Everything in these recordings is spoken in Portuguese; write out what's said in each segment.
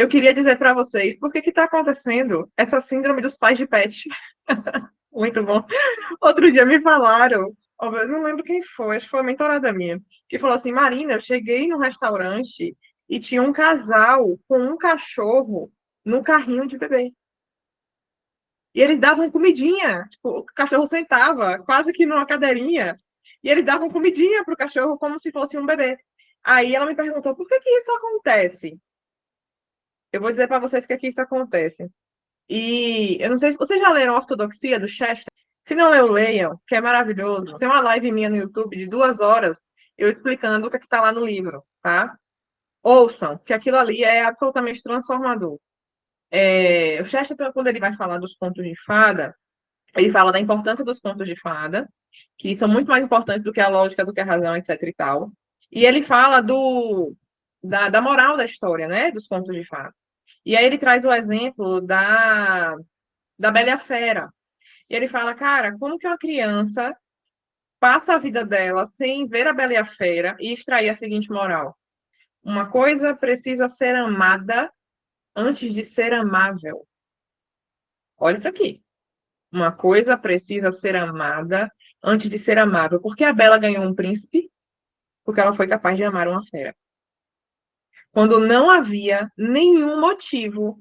eu queria dizer para vocês por que está acontecendo essa síndrome dos pais de pet. Muito bom. Outro dia me falaram, eu não lembro quem foi, acho que foi uma mentorada minha, que falou assim: Marina, eu cheguei no restaurante e tinha um casal com um cachorro no carrinho de bebê. E eles davam comidinha, tipo, o cachorro sentava quase que numa cadeirinha, e eles davam comidinha para o cachorro como se fosse um bebê. Aí ela me perguntou por que que isso acontece. Eu vou dizer para vocês que isso acontece. E eu não sei se vocês já leram Ortodoxia do Chester. Se não leu, leiam, que é maravilhoso. Tem uma live minha no YouTube de 2 horas eu explicando o que está lá no livro, tá? Ouçam, que aquilo ali é absolutamente transformador. O Chester, quando ele vai falar dos contos de fada, ele fala da importância dos contos de fada, que são muito mais importantes do que a lógica, do que a razão, etc e tal. E ele fala da moral da história, né? Dos contos de fada. E aí ele traz o exemplo da Bela e a Fera. E ele fala, cara, como que uma criança passa a vida dela sem ver a Bela e a Fera e extrair a seguinte moral? Uma coisa precisa ser amada antes de ser amável. Olha isso aqui. Uma coisa precisa ser amada antes de ser amável. Porque a Bela ganhou um príncipe? Porque ela foi capaz de amar uma fera. Quando não havia nenhum motivo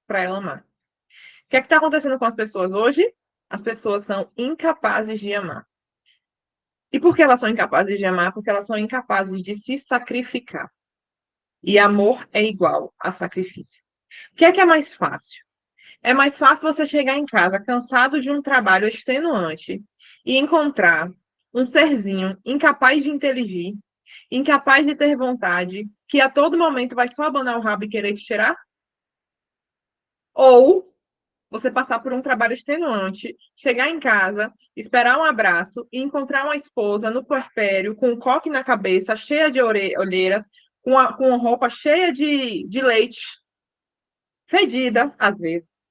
para ela amar. O que é que está acontecendo com as pessoas hoje? As pessoas são incapazes de amar. E por que elas são incapazes de amar? Porque elas são incapazes de se sacrificar. E amor é igual a sacrifício. O que é mais fácil? É mais fácil você chegar em casa cansado de um trabalho extenuante e encontrar um serzinho incapaz de inteligir, incapaz de ter vontade, que a todo momento vai só abanar o rabo e querer te cheirar? Ou você passar por um trabalho extenuante, chegar em casa, esperar um abraço e encontrar uma esposa no puerpério, com um coque na cabeça, cheia de olheiras, com roupa cheia de leite, fedida, às vezes.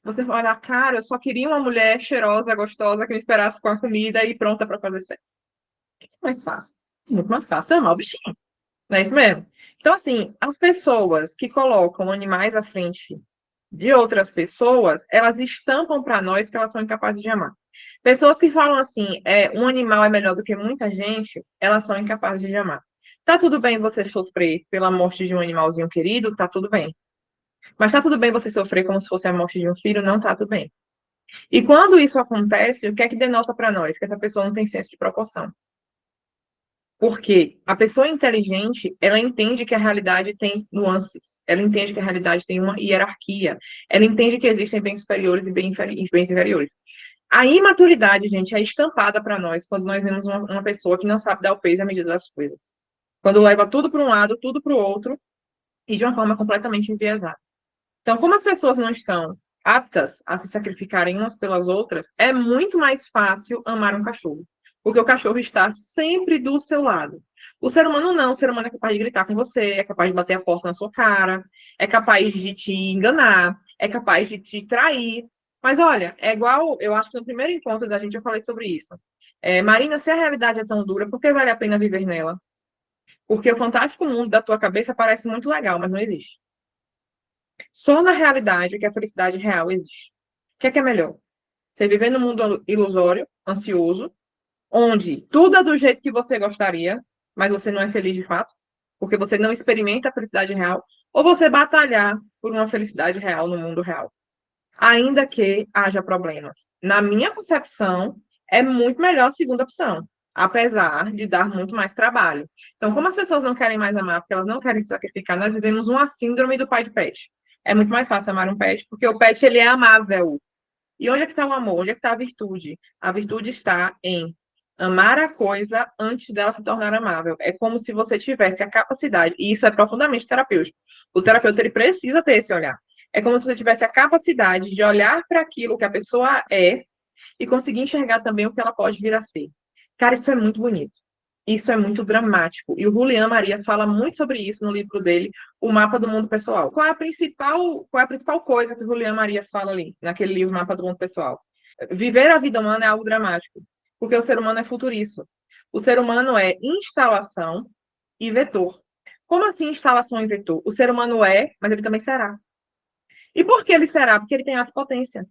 Você vai olhar, cara, eu só queria uma mulher cheirosa, gostosa, que me esperasse com a comida e pronta para fazer sexo. É mais fácil. Muito mais fácil amar o bichinho. Não é isso mesmo? Então, assim, as pessoas que colocam animais à frente de outras pessoas, elas estampam para nós que elas são incapazes de amar. Pessoas que falam assim, um animal é melhor do que muita gente, elas são incapazes de amar. Tá tudo bem você sofrer pela morte de um animalzinho querido? Tá tudo bem. Mas tá tudo bem você sofrer como se fosse a morte de um filho? Não tá tudo bem. E quando isso acontece, o que é que denota para nós? Que essa pessoa não tem senso de proporção. Porque a pessoa inteligente, ela entende que a realidade tem nuances, ela entende que a realidade tem uma hierarquia, ela entende que existem bens superiores e bens inferiores. A imaturidade, gente, é estampada para nós quando nós vemos uma pessoa que não sabe dar o peso e a medida das coisas. Quando leva tudo para um lado, tudo para o outro, e de uma forma completamente enviesada. Então, como as pessoas não estão aptas a se sacrificarem umas pelas outras, é muito mais fácil amar um cachorro. Porque o cachorro está sempre do seu lado. O ser humano não, o ser humano é capaz de gritar com você, é capaz de bater a porta na sua cara, é capaz de te enganar, é capaz de te trair. Mas olha, é igual, eu acho que no primeiro encontro da gente eu falei sobre isso. Marina, se a realidade é tão dura, por que vale a pena viver nela? Porque o fantástico mundo da tua cabeça parece muito legal, mas não existe. Só na realidade que a felicidade real existe. O que é melhor? Você viver num mundo ilusório, ansioso, onde tudo é do jeito que você gostaria, mas você não é feliz de fato, porque você não experimenta a felicidade real, ou você batalhar por uma felicidade real no mundo real, ainda que haja problemas. Na minha concepção, é muito melhor a segunda opção, apesar de dar muito mais trabalho. Então, como as pessoas não querem mais amar, porque elas não querem se sacrificar, nós vivemos uma síndrome do pai de pet. É muito mais fácil amar um pet, porque o pet ele é amável. E onde é que está o amor? Onde é que está a virtude? A virtude está em amar a coisa antes dela se tornar amável. É como se você tivesse a capacidade, e isso é profundamente terapêutico. O terapeuta ele precisa ter esse olhar. É como se você tivesse a capacidade de olhar para aquilo que a pessoa é e conseguir enxergar também o que ela pode vir a ser. Cara, isso é muito bonito. Isso é muito dramático. E o Julián Marias fala muito sobre isso no livro dele, O Mapa do Mundo Pessoal. Qual é a principal coisa que o Julián Marias fala ali, naquele livro Mapa do Mundo Pessoal? Viver a vida humana é algo dramático, porque o ser humano é futuriço. O ser humano é instalação e vetor. Como assim instalação em vetor? O ser humano é, mas ele também será. E por que ele será? Porque ele tem atopotência.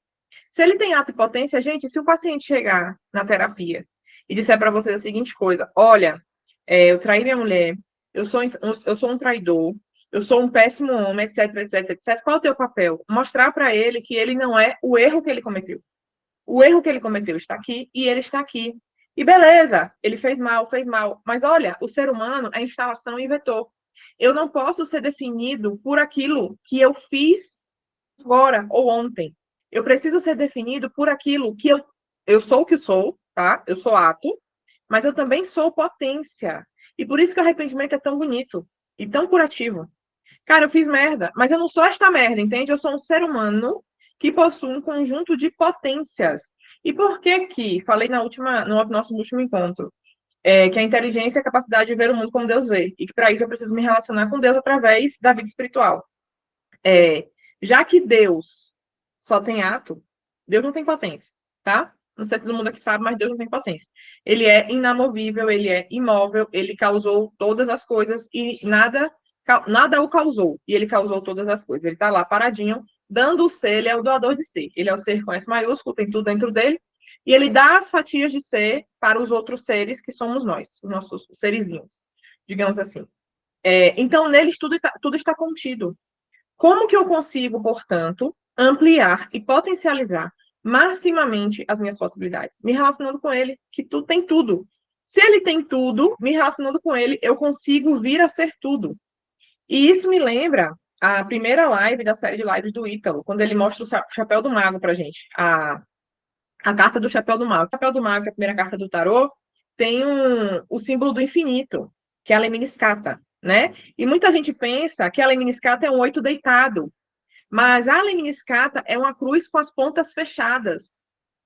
Se ele tem atopotência, gente, se o paciente chegar na terapia e disser para você a seguinte coisa: olha, eu traí minha mulher, eu sou um traidor, eu sou um péssimo homem, etc, etc, etc. Qual é o teu papel? Mostrar para ele que ele não é o erro que ele cometeu. O erro que ele cometeu está aqui e ele está aqui. E beleza, ele fez mal, fez mal. Mas olha, o ser humano é instalação e vetor. Eu não posso ser definido por aquilo que eu fiz agora ou ontem. Eu preciso ser definido por aquilo que eu sou o que sou, tá? Eu sou ato, mas eu também sou potência. E por isso que o arrependimento é tão bonito e tão curativo. Cara, eu fiz merda, mas eu não sou esta merda, entende? Eu sou um ser humano que possui um conjunto de potências. E por que que, falei no nosso último encontro, que a inteligência é a capacidade de ver o mundo como Deus vê, e que para isso eu preciso me relacionar com Deus através da vida espiritual. É, já que Deus só tem ato, Deus não tem potência, tá? Não sei se todo mundo aqui sabe, mas Deus não tem potência. Ele é inamovível, ele é imóvel, ele causou todas as coisas e nada o causou. E ele causou todas as coisas. Ele está lá paradinho, dando o ser, ele é o doador de ser. Ele é o ser com S maiúsculo, tem tudo dentro dele. E ele dá as fatias de ser para os outros seres que somos nós, os nossos serizinhos, digamos assim. Então, neles tudo está contido. Como que eu consigo, portanto, ampliar e potencializar maximamente as minhas possibilidades? Me relacionando com ele, que tu tem tudo. Se ele tem tudo, me relacionando com ele, eu consigo vir a ser tudo. E isso me lembra a primeira live da série de lives do Ítalo, quando ele mostra o chapéu do mago pra gente, a carta do chapéu do mago. O chapéu do mago, que é a primeira carta do tarô, tem o símbolo do infinito, que é a Lemniscata, né? E muita gente pensa que a Lemniscata é um oito deitado, mas a lemniscata é uma cruz com as pontas fechadas.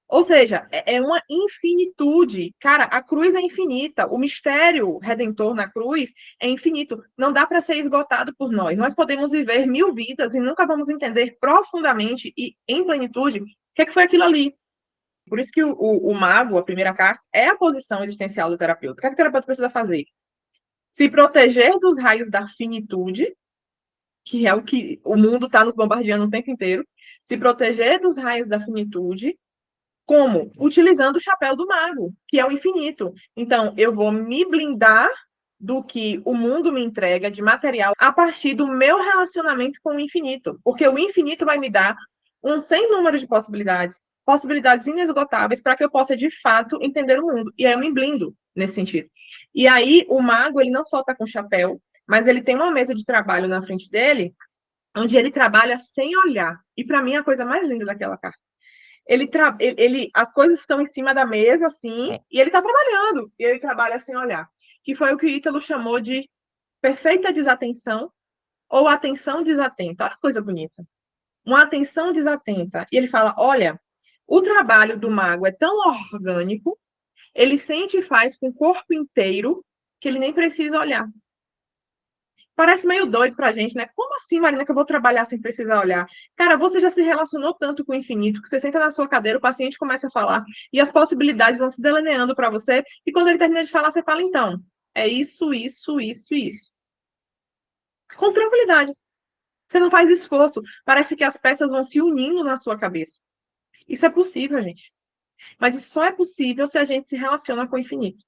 Ou seja, é uma infinitude. Cara, a cruz é infinita. O mistério redentor na cruz é infinito. Não dá para ser esgotado por nós. Nós podemos viver 1000 vidas e nunca vamos entender profundamente e em plenitude o que, é que foi aquilo ali. Por isso que o mago, a primeira carta, é a posição existencial do terapeuta. O que, é que o terapeuta precisa fazer? Se proteger dos raios da finitude, que é o que o mundo está nos bombardeando o tempo inteiro, se proteger dos raios da finitude, como? Utilizando o chapéu do mago, que é o infinito. Então, eu vou me blindar do que o mundo me entrega de material a partir do meu relacionamento com o infinito, porque o infinito vai me dar um sem número de possibilidades, possibilidades inesgotáveis para que eu possa, de fato, entender o mundo. E aí eu me blindo nesse sentido. E aí, o mago, ele não só está com chapéu, mas ele tem uma mesa de trabalho na frente dele, onde ele trabalha sem olhar. E para mim, a coisa mais linda daquela carta. As coisas estão em cima da mesa, assim, e ele está trabalhando. E ele trabalha sem olhar. Que foi o que o Ítalo chamou de perfeita desatenção ou atenção desatenta. Olha que coisa bonita. Uma atenção desatenta. E ele fala: olha, o trabalho do mago é tão orgânico, ele sente e faz com o corpo inteiro, que ele nem precisa olhar. Parece meio doido pra gente, né? Como assim, Marina, que eu vou trabalhar sem precisar olhar? Cara, você já se relacionou tanto com o infinito que você senta na sua cadeira, o paciente começa a falar e as possibilidades vão se delineando para você, e quando ele termina de falar, você fala, então, é isso, isso, isso e isso. Com tranquilidade. Você não faz esforço. Parece que as peças vão se unindo na sua cabeça. Isso é possível, gente. Mas isso só é possível se a gente se relaciona com o infinito.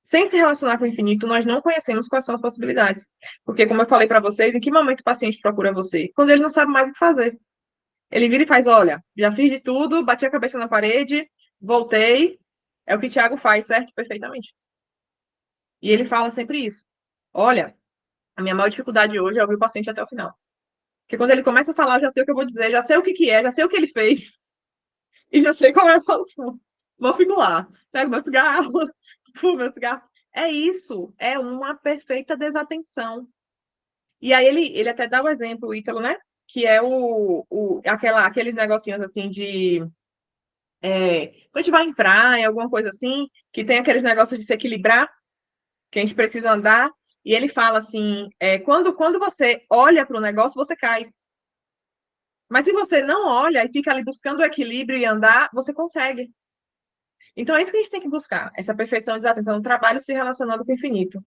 Sem se relacionar com o infinito, nós não conhecemos quais são as possibilidades. Porque, como eu falei para vocês, em que momento o paciente procura você? Quando ele não sabe mais o que fazer. Ele vira e faz: olha, já fiz de tudo, bati a cabeça na parede, voltei. É o que o Tiago faz, certo? Perfeitamente. E ele fala sempre isso. Olha, a minha maior dificuldade hoje é ouvir o paciente até o final. Porque quando ele começa a falar, eu já sei o que eu vou dizer, já sei o que que é, já sei o que ele fez, e já sei qual é a solução. Vou fico lá, pego meu cigarro, fumo meu cigarro. É isso, é uma perfeita desatenção. E aí ele até dá o exemplo, o Ítalo, né? Que é aqueles negocinhos assim de. Quando a gente vai em praia, alguma coisa assim, que tem aqueles negócios de se equilibrar, que a gente precisa andar, e ele fala assim: quando você olha para o negócio, você cai. Mas se você não olha e fica ali buscando o equilíbrio e andar, você consegue. Então é isso que a gente tem que buscar, essa perfeição desatenção no trabalho se relacionando com o infinito.